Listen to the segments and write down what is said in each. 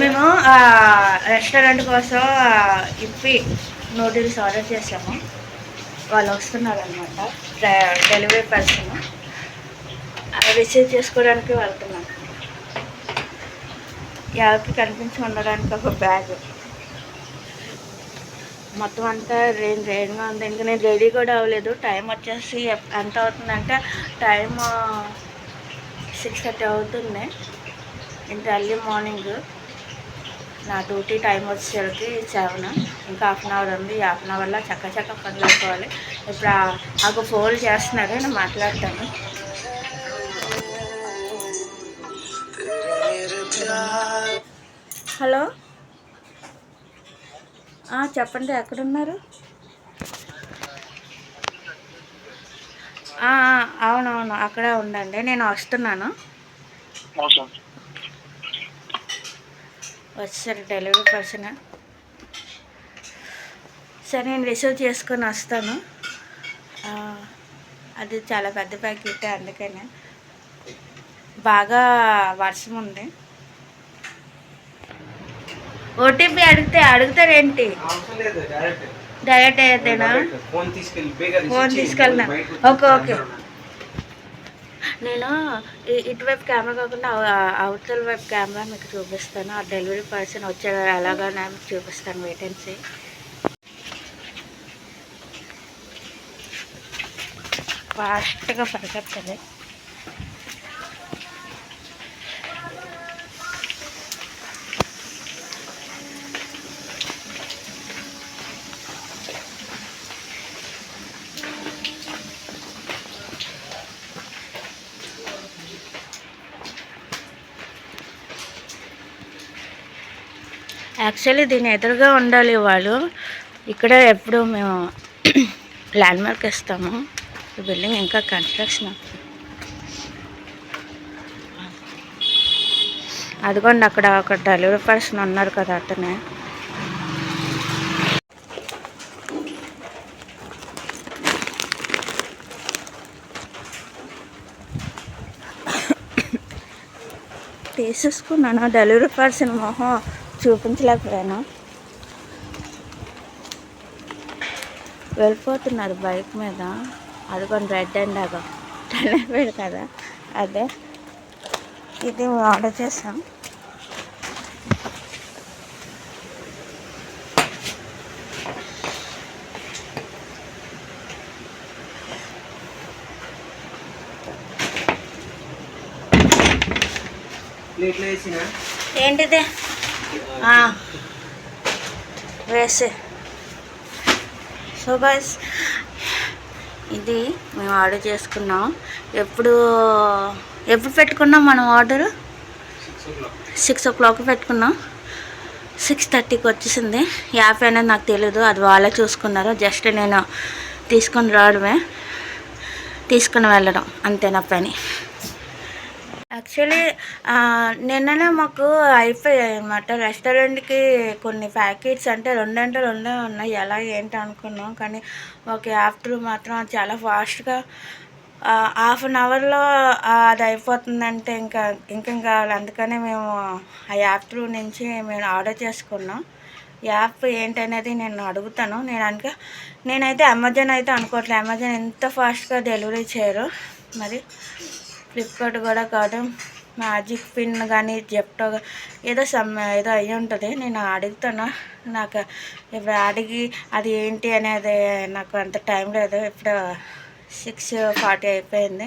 మేము రెస్టారెంట్ కోసం Yippee noodles order చేసాము. వాళ్ళు వస్తున్నారు అనమాట, డెలివరీ పర్సన్. రిసీవ్ చేసుకోవడానికి వెళ్తున్నాను. ఎవరికి కనిపించి ఉండడానికి ఒక బ్యాగ్. మొత్తం అంతా రెయిన్గా ఉంది. ఇంకా నేను రెడీ కూడా అవ్వలేదు. టైం వచ్చేసి ఎంత అవుతుందంటే టైం 6:30 అవుతుంది. ఇంత ఎర్లీ మార్నింగ్. నా డ్యూటీ టైం వచ్చేసరికి 7. ఇంకా హాఫ్ అన్ అవర్ ఉంది. హాఫ్ అన్ అవర్లో చక్క పనులు అయిపోవాలి. ఇప్పుడు నాకు ఫోన్ చేస్తున్నారు, నేను మాట్లాడతాను. హలో, చెప్పండి, ఎక్కడున్నారు? అవునవును, అక్కడే ఉండండి, నేను వస్తున్నాను. వచ్చేసరి డెలివరీ పర్సన్. సరే, నేను రిసీవ్ చేసుకొని వస్తాను. అది చాలా పెద్ద ప్యాకెట్, అందుకనే బాగా వర్షం ఉంది. ఓటీపీ అడుగుతారేంటి? డైరెక్ట్ అయితేనా? ఫోన్ తీసుకెళ్తాను. ఓకే. నేను ఇటువైపు కెమెరా కాకుండా అవతల వైపు కెమెరా మీకు చూపిస్తాను. ఆ డెలివరీ పర్సన్ వచ్చాడు ఎలాగైనా మీకు చూపిస్తాను. Wait and see. ఫాస్ట్గా పరిగెత్తాలి. యాక్చువల్లీ దీని ఎదురుగా ఉండాలి వాళ్ళు. ఇక్కడ ఎప్పుడు మేము ల్యాండ్ మార్క్ ఇస్తాము. ఈ బిల్డింగ్ ఇంకా కన్స్ట్రక్షన్. అదిగోండి, అక్కడ ఒక డెలివరీ పర్సన్ ఉన్నారు కదా, అతనే. తీసేసుకున్నాను. డెలివరీ పర్సన్ మొహం చూపించలేకపోయాను. వెళ్ళిపోతున్నారు బైక్ మీద. అదిగోండి, రెడ్ అండ్ అగో డెలివరీ కదా, అదే. ఇది ఆర్డర్ చేసాం. ఏంటిది? వేసే. సో గైస్, ఇది మేము ఆర్డర్ చేసుకున్నాం. ఎప్పుడు పెట్టుకున్నాం మనం ఆర్డరు? 6 o'clock పెట్టుకున్నాం. 6:30కి వచ్చేసింది. యాప్ అనేది నాకు తెలీదు, అది వాళ్ళే చూసుకున్నారు. జస్ట్ నేను తీసుకుని వెళ్ళడం అంతే నా పని. యాక్చువల్లీ నిన్ననే మాకు అయిపోయాయి అన్నమాట. రెస్టారెంట్కి కొన్ని ప్యాకెట్స్ అంటే 2 ఉన్నాయి. ఎలా ఏంటి అనుకున్నాం, కానీ ఒక ఆఫ్టర్ మాత్రం చాలా ఫాస్ట్గా హాఫ్ అన్ అవర్లో అది అయిపోతుందంటే ఇంకేం కావాలి. అందుకనే మేము ఆ యాప్ త్రూ నుంచి మేము ఆర్డర్ చేసుకున్నాం. యాప్ ఏంటనేది నేను అడుగుతాను. నేనైతే అమెజాన్ అయితే అనుకోవట్లేదు. అమెజాన్ ఎంత ఫాస్ట్గా డెలివరీ చేయరు. మరి ఫ్లిప్కార్ట్ కూడా కాదు. మ్యాజిక్ పిన్ కానీ జెప్టో ఏదో అయ్యి ఉంటుంది. నేను అడుగుతాను. నాకు ఇప్పుడు అడిగి అది ఏంటి అనేది నాకు అంత టైం లేదు. ఇప్పుడు 6:40 అయిపోయింది.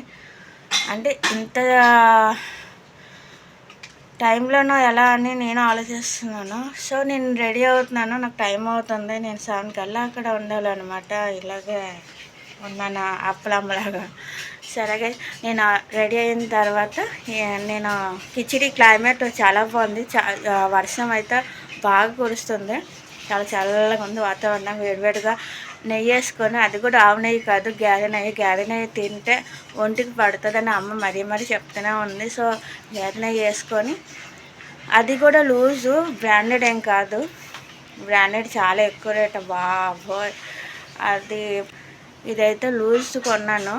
అంటే ఇంత టైంలోనూ ఎలా అని నేను ఆలోచిస్తున్నాను. సో నేను రెడీ అవుతున్నాను. నాకు టైం అవుతుంది. నేను 7 కల్లా అక్కడ ఉండాలన్నమాట. ఇలాగే ఉన్నాను అప్పలమ్మలాగా. సరేగా, నేను రెడీ అయిన తర్వాత నేను కిచిడి క్లైమేట్ చాలా బాగుంది. వర్షం అయితే బాగా కురుస్తుంది. చాలా చల్లగా ఉంది వాతావరణం. వేడివేడిగా నెయ్యి వేసుకొని, అది కూడా ఆవు నెయ్యి కాదు, గేదె నెయ్యి తింటే ఒంటికి పడుతుందని అమ్మ మరీ చెప్తూనే ఉంది. సో గేదె నెయ్యి వేసుకొని, అది కూడా లూజు, బ్రాండెడ్ ఏం కాదు. బ్రాండెడ్ చాలా ఎక్కువ రేటు బాబోయ్. ఇదైతే లూజ్ కొన్నాను.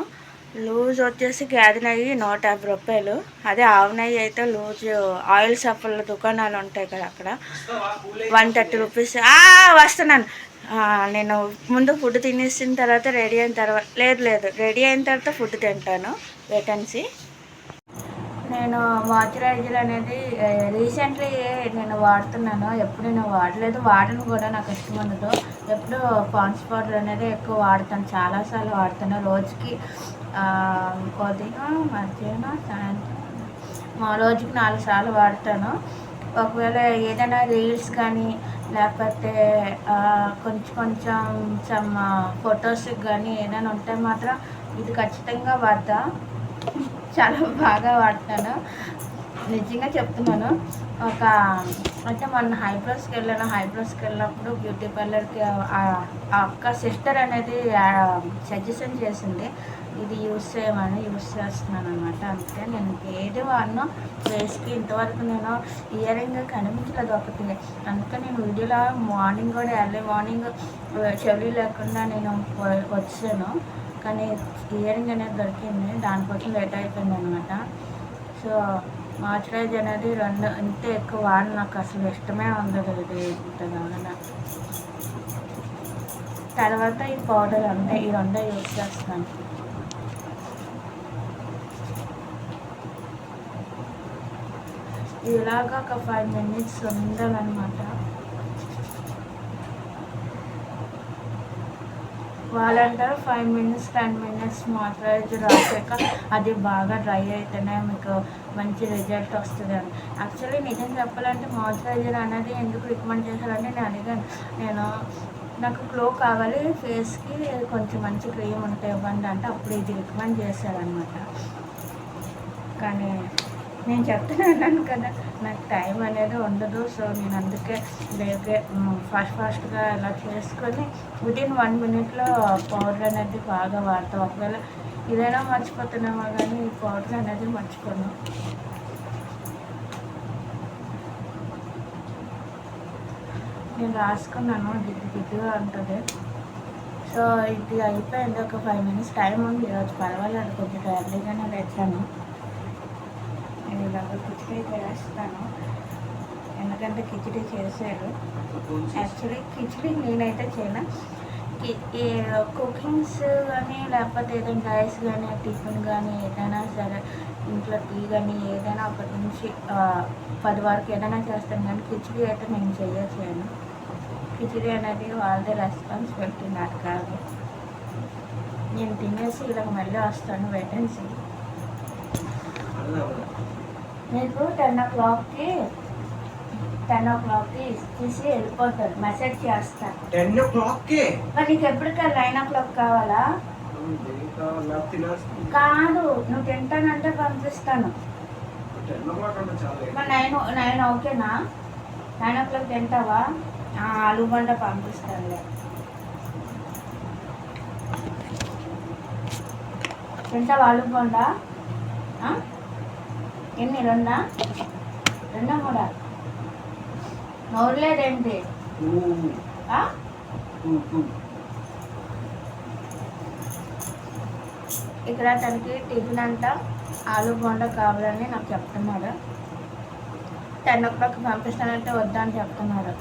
లూజ్ వచ్చేసి గేదె నెయ్యి 150 రూపాయలు. అదే ఆవు నెయ్యి అయితే లూజ్ ఆయిల్ షాపుల దుకాణాలు ఉంటాయి కదా, అక్కడ 130 రూపీస్. వస్తున్నాను. నేను ముందు ఫుడ్ తినేసిన తర్వాత రెడీ అయిన తర్వాత లేదు రెడీ అయిన తర్వాత ఫుడ్ తింటాను. వేటన్సీ నేను మాయిశ్చరైజర్ అనేది రీసెంట్లీ నేను వాడుతున్నాను. ఎప్పుడు నేను వాడలేదు, వాడను కూడా, నాకు ఇష్టం ఉండదు. ఎప్పుడు పాండ్స్ పౌడర్ అనేది ఎక్కువ వాడతాను, చాలాసార్లు వాడతాను. రోజుకి ఉదయం, మధ్యాహ్నం, సాయంత్రం, రోజుకి 4 సార్లు వాడతాను. ఒకవేళ ఏదైనా రీల్స్ కానీ లేకపోతే కొంచెం ఫొటోస్కి కానీ ఏదైనా ఉంటే మాత్రం ఇది ఖచ్చితంగా వాడతా. చాలా బాగా వాడతాను, నిజంగా చెప్తున్నాను. అంటే మొన్న హైబ్రోస్కి వెళ్ళినప్పుడు బ్యూటీ పార్లర్కి ఆ అక్క సిస్టర్ అనేది సజెషన్ చేసింది, ఇది యూస్ చేస్తున్నాను అనమాట. అంతే, నేను ఏది వాడినో ఫేస్కి ఇంతవరకు నేను ఇయర్ రింగ్ కనిపించలేదు ఒకటి. అందుకే నేను వీడియోలో మార్నింగ్ కూడా ఎర్లీ మార్నింగ్ చెవులు లేకుండా నేను వచ్చాను, కానీ ఇయర్ రింగ్ అనేది దొరికింది, దానికోసం లేట్ అయిపోయింది అనమాట. సో మాయిశ్చరైజర్ అనేది ఇంతే ఎక్కువ వాడి, నాకు అసలు ఇష్టమే ఉండదు ఇది ఇంతగా. తర్వాత ఈ పౌడర్ అంటే ఈ రెండే యూజ్ చేస్తాను. ఇలాగా ఒక 5 మినిట్స్ ఉండాలన్నమాట. వాళ్ళంటారు 5 మినిట్స్ 10 మినిట్స్ మాయిశ్చరైజర్ రాసాక అది బాగా డ్రై అయితేనే మీకు మంచి రిజల్ట్ వస్తుంది అని. యాక్చువల్లీ నిజం చెప్పాలంటే మాయిశ్చరైజర్ అనేది ఎందుకు రికమెండ్ చేశారంటే నేను అడిగాను, నాకు గ్లో కావాలి ఫేస్కి, కొంచెం మంచి క్రీమ్ ఉంటే ఇవ్వండి అంటే అప్పుడు ఇది రికమెండ్ చేశారనమాట. కానీ నేను చెప్తున్నాను కదా, నాకు టైం అనేది ఉండదు. సో నేను అందుకే ఫాస్ట్గా ఇలా చేసుకొని వితిన్ 1 మినిట్లో పౌడర్ అనేది బాగా వాడతాం. ఒకవేళ ఇదైనా మర్చిపోతున్నామో కానీ ఈ పౌడర్ అనేది మర్చిపోను. నేను రాసుకున్నాను, దిద్దుగా ఉంటుంది. సో ఇది అయిపోయింది, ఒక 5 మినిట్స్ టైం ఉంది. ఈరోజు పర్వాలేదు, కొంచెం ఎర్లీగానే లేచాను. నేను ఇలాగ కిచిడీ చేస్తాను, ఎందుకంటే కిచిడీ చేశారు. యాక్చువల్లీ కిచిడీ నేనైతే చేయను, కుకింగ్స్ కానీ లేకపోతే ఏదైనా రైస్ కానీ టిఫిన్ కానీ ఏదైనా సరే, ఇంట్లో టీ కానీ ఏదైనా 1 నుంచి 10 వరకు ఏదైనా చేస్తాను, కానీ కిచిడీ అయితే నేను చేయను. కిచిడీ అనేది వాళ్ళదే రెస్పాన్సిబిలిటీ, నాకు కాదు. నేను తినేసి ఇలా మళ్ళీ వస్తాను. వేటెన్సీ మీకు 10 o'clockకి తీసి వెళ్ళిపోతారు, మెసేజ్ చేస్తాను. 10 o'clockకి మరి నీకు ఎప్పటికీ 9 o'clock కావాలా? కాదు, నువ్వు తింటానంటే పంపిస్తాను. మరి 9 ఓకేనా? 9 o'clock తింటావా? ఆలుగడ్డ పంపిస్తానులే. తింటావా ఆలుగడ్డ? ఎన్ని? 2 3 నోరులేదేంటి? ఇక్కడ తనకి టిఫిన్ అంట ఆలు బోండా కావాలని నాకు చెప్తున్నాడు. 10 o'clock పంపిస్తానంటే వద్దా అని చెప్తున్నాడు.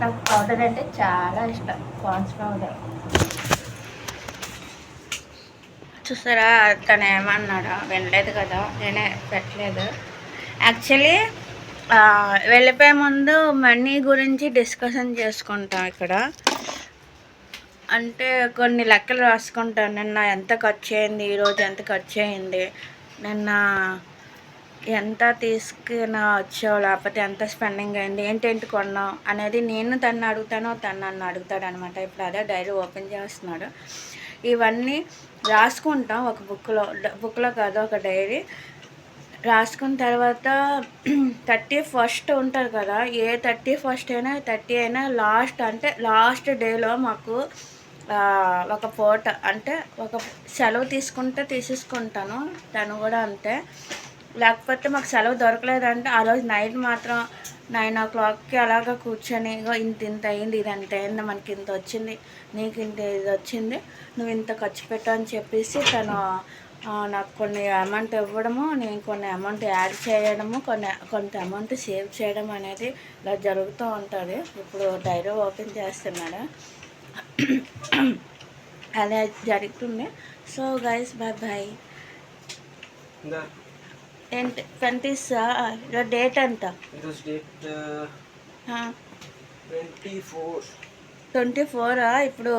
నాకు పౌడర్ అంటే చాలా ఇష్టం, పాండ్స్ పౌడర్. చూసారా, తను ఏమన్నాడా? వినలేదు కదా, నేనే పెట్టలేదు. యాక్చువల్లీ వెళ్ళిపోయే ముందు మనీ గురించి డిస్కషన్ చేసుకుంటాం ఇక్కడ. అంటే కొన్ని లెక్కలు రాసుకుంటాను, నిన్న ఎంత ఖర్చు అయింది, ఈరోజు ఎంత ఖర్చు అయింది, నిన్న ఎంత తీసుకుని వచ్చావు, లేకపోతే ఎంత స్పెండింగ్ అయింది, ఏంటేంటి కొన్నాం అనేది నేను తను అడుగుతాను, తను నన్ను అడుగుతాడు అనమాట. ఇప్పుడు అదే డైరీ ఓపెన్ చేస్తున్నాడు. ఇవన్నీ రాసుకుంటాం ఒక బుక్లో కాదు, ఒక డైరీ రాసుకున్న తర్వాత 31st ఉంటుంది కదా, ఏ 31st అయినా 30 అయినా లాస్ట్, అంటే లాస్ట్ డేలో మాకు ఒక పూట అంటే ఒక సెలవు తీసుకుంటే తీసేసుకుంటాను. తను కూడా అంతే. లేకపోతే మాకు సెలవు దొరకలేదంటే ఆ రోజు నైట్ మాత్రం 9 o'clockకి అలాగా కూర్చొని ఇగో ఇంత అయింది, ఇది అంత అయింది, మనకి ఇంత వచ్చింది, నీకు ఇంత ఇది వచ్చింది, నువ్వు ఇంత ఖర్చు పెట్టావు అని చెప్పేసి తను నాకు కొన్ని అమౌంట్ ఇవ్వడము, నేను కొన్ని అమౌంట్ యాడ్ చేయడము, కొంత అమౌంట్ సేవ్ చేయడం అనేది ఇలా జరుగుతూ ఉంటుంది. ఇప్పుడు డైరీ ఓపెన్ చేస్తున్నాడు, అలా జరుగుతుంది. So guys bye bye. ఏంటి 20th డేట్ ఎంత? 24 ఇప్పుడు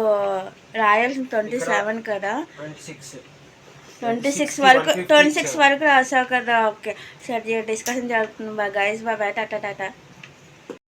రాయాల్సిన 27 కదా, 26 వరకు రాసావు కదా. ఓకే సరే, డిస్కషన్ జరుగుతుంది. Guys bye bye, tata Tata.